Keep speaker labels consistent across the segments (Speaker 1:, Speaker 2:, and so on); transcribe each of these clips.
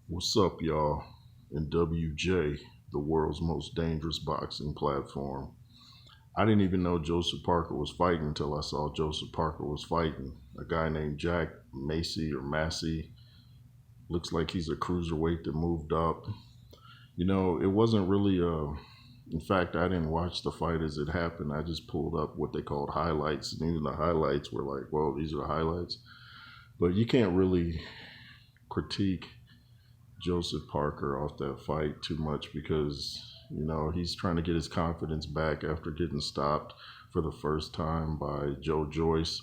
Speaker 1: What's up, y'all? N.W.J, the world's most dangerous boxing platform. I didn't even know Joseph Parker was fighting until I saw Joseph Parker was fighting. A guy named Jack Macy or Massey. Looks like he's a cruiserweight that moved up. It wasn't really in fact, I didn't watch the fight as it happened. I just pulled up what they called highlights. And even the highlights were like, well, these are the highlights. But you can't really critique Joseph Parker off that fight too much because he's trying to get his confidence back after getting stopped for the first time by Joe Joyce.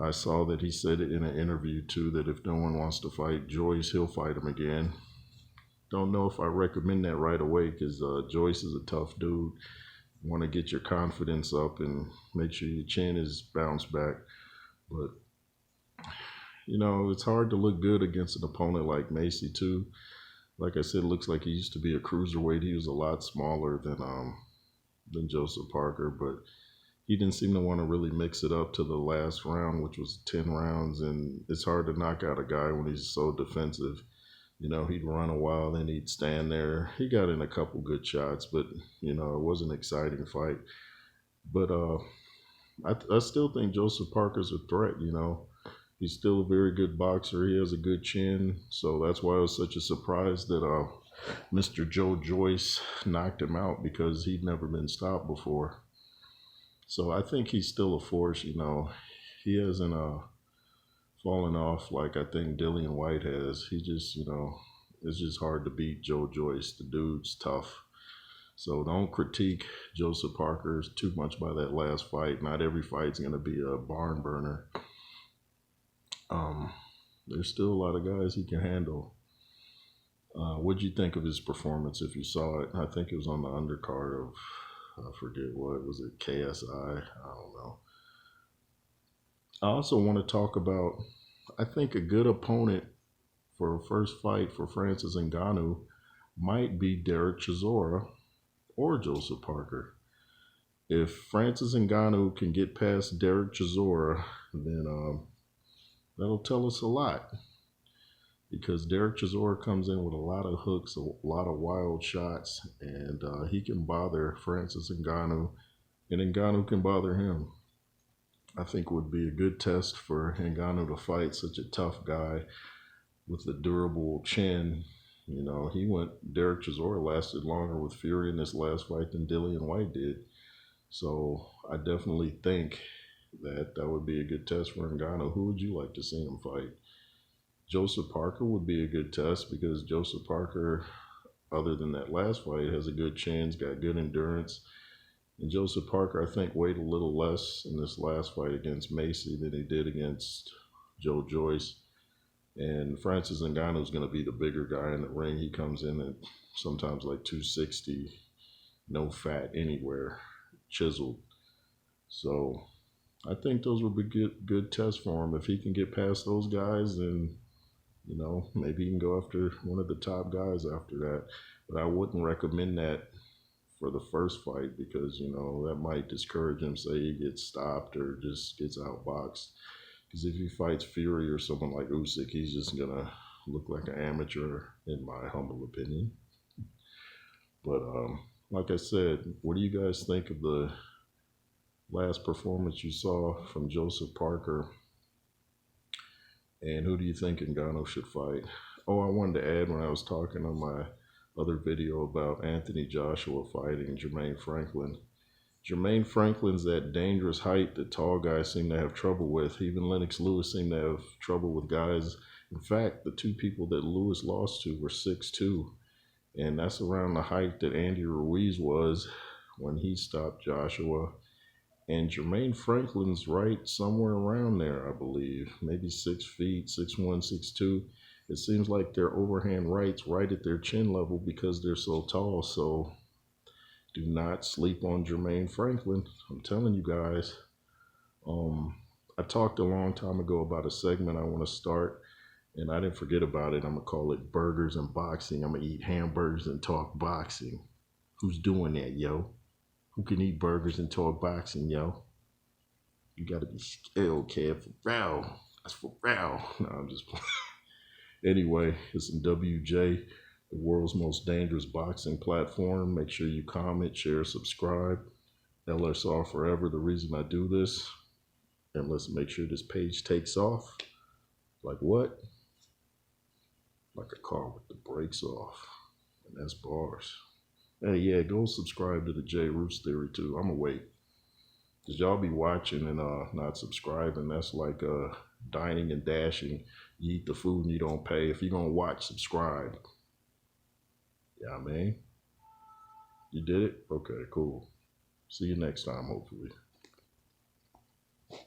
Speaker 1: I saw that he said it in an interview too that if no one wants to fight Joyce, he'll fight him again. Don't know if I recommend that right away because Joyce is a tough dude. You want to get your confidence up and make sure your chin is bounced back. But it's hard to look good against an opponent like Macy too. Like I said, it looks like he used to be a cruiserweight. He was a lot smaller than Joseph Parker, but he didn't seem to want to really mix it up to the last round, which was 10 rounds. And it's hard to knock out a guy when he's so defensive. He'd run a while, then he'd stand there. He got in a couple good shots, but it was an exciting fight. But I still think Joseph Parker's a threat. He's still a very good boxer. He has a good chin. So that's why it was such a surprise that Mr. Joe Joyce knocked him out because he'd never been stopped before. So I think he's still a force. He hasn't fallen off like I think Dillian White has. He just, it's just hard to beat Joe Joyce. The dude's tough. So don't critique Joseph Parker too much by that last fight. Not every fight's going to be a barn burner. There's still a lot of guys he can handle. What'd you think of his performance if you saw it? I think it was on the undercard of, I forget what, was it KSI? I don't know. I also want to talk about, I think a good opponent for a first fight for Francis Ngannou might be Derek Chisora or Joseph Parker. If Francis Ngannou can get past Derek Chisora, then that'll tell us a lot because Derek Chisora comes in with a lot of hooks, a lot of wild shots, and he can bother Francis Ngannou, and Ngannou can bother him. I think it would be a good test for Ngannou to fight such a tough guy with a durable chin. Derek Chisora lasted longer with Fury in this last fight than Dillian White did. So I definitely think that would be a good test for Ngannou. Who would you like to see him fight? Joseph Parker would be a good test because Joseph Parker, other than that last fight, has a good chin, got good endurance. And Joseph Parker, I think, weighed a little less in this last fight against Macy than he did against Joe Joyce. And Francis Ngannou is going to be the bigger guy in the ring. He comes in at sometimes like 260, no fat anywhere, chiseled. So I think those would be good tests for him. If he can get past those guys, then maybe he can go after one of the top guys after that. But I wouldn't recommend that for the first fight because that might discourage him. Say he gets stopped or just gets outboxed. Because if he fights Fury or someone like Usyk, he's just gonna look like an amateur, in my humble opinion. But like I said, what do you guys think of the last performance you saw from Joseph Parker? And who do you think Ngannou should fight? Oh, I wanted to add when I was talking on my other video about Anthony Joshua fighting Jermaine Franklin. Jermaine Franklin's that dangerous height that tall guys seem to have trouble with. Even Lennox Lewis seemed to have trouble with guys. In fact, the two people that Lewis lost to were 6'2", and that's around the height that Andy Ruiz was when he stopped Joshua. And Jermaine Franklin's right somewhere around there, I believe. Maybe 6 feet, 6'1", 6'2". It seems like their overhand right's right at their chin level because they're so tall. So do not sleep on Jermaine Franklin. I'm telling you guys. I talked a long time ago about a segment I want to start, and I didn't forget about it. I'm going to call it Burgers and Boxing. I'm going to eat hamburgers and talk boxing. Who's doing that, yo? Who can eat burgers and talk boxing, yo? You got to be skilled, kid. For real. That's for real. No, I'm just playing. Anyway, it's N.W.J, the world's most dangerous boxing platform. Make sure you comment, share, subscribe. LSR forever, the reason I do this. And let's make sure this page takes off. Like what? Like a car with the brakes off. And that's bars. Hey, yeah, go subscribe to the J Roots Theory too. I'm gonna wait. Cause y'all be watching and not subscribing. That's like dining and dashing. You eat the food and you don't pay. If you're gonna watch, subscribe. Yeah, I mean, you did it? Okay, cool. See you next time, hopefully.